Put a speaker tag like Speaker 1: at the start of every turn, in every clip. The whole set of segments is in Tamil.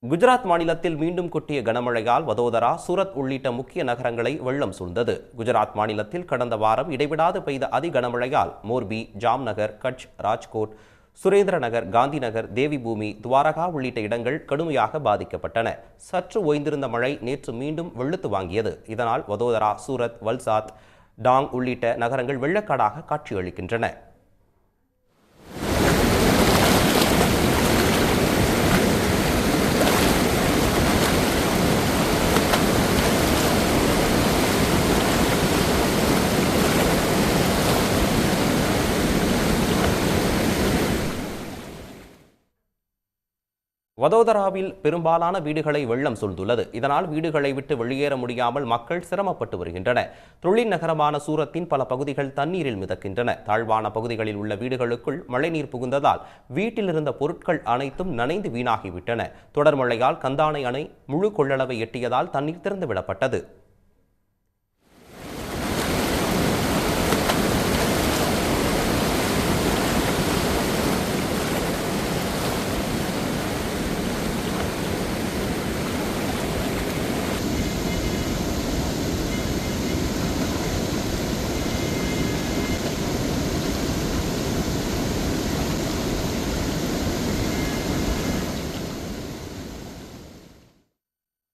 Speaker 1: குஜராத் மாநிலத்தில் மீண்டும் கொட்டிய கனமழையால் வதோதரா, சூரத் உள்ளிட்ட முக்கிய நகரங்களை வெள்ளம் சூழ்ந்தது. குஜராத் மாநிலத்தில் கடந்த வாரம் இடைவிடாது பெய்த அதி கனமழையால் மோர்பி, ஜாம்நகர், கட்ச், ராஜ்கோட், சுரேந்திரநகர், காந்திநகர், தேவிபூமி, துவாரகா உள்ளிட்ட இடங்கள் கடுமையாக பாதிக்கப்பட்டன. சற்று ஓய்ந்திருந்த மழை நேற்று மீண்டும் வெளுத்து வாங்கியது. இதனால் வதோதரா, சூரத், வல்சாத், டாங் உள்ளிட்ட நகரங்கள் வெள்ளக்காடாக காட்சியளிக்கின்றன. வதோதராவில் பெரும்பாலான வீடுகளை வெள்ளம் சூழ்ந்துள்ளது. இதனால் வீடுகளை விட்டு வெளியேற முடியாமல் மக்கள் சிரமப்பட்டு வருகின்றனர். தொழில் நகரமான சூரத்தின் பல பகுதிகள் தண்ணீரில் மிதக்கின்றன. தாழ்வான பகுதிகளில் உள்ள வீடுகளுக்குள் மழைநீர் புகுந்ததால் வீட்டில் இருந்த பொருட்கள் அனைத்தும் நனைந்து வீணாகிவிட்டன. தொடர் மழையால் கந்தானை அணை முழு கொள்ளளவை எட்டியதால் தண்ணீர் திறந்துவிடப்பட்டது.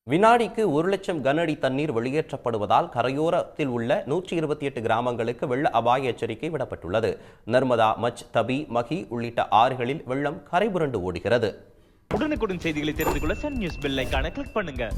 Speaker 1: வினாடிக்கு 1,00,000 கன அடி தண்ணீர் வெளியேற்றப்படுவதால் கரையோரத்தில் உள்ள 128 கிராமங்களுக்கு வெள்ள அபாய எச்சரிக்கை விடப்பட்டுள்ளது. நர்மதா, மச், தபி, மகி உள்ளிட்ட ஆறுகளில் வெள்ளம் கரைபுரண்டு ஓடுகிறது.
Speaker 2: உடனுக்குடன் செய்திகளை தெரிந்து கொள்ள சன் நியூஸ் பெல் ஐகானை கிளிக் பண்ணுங்க.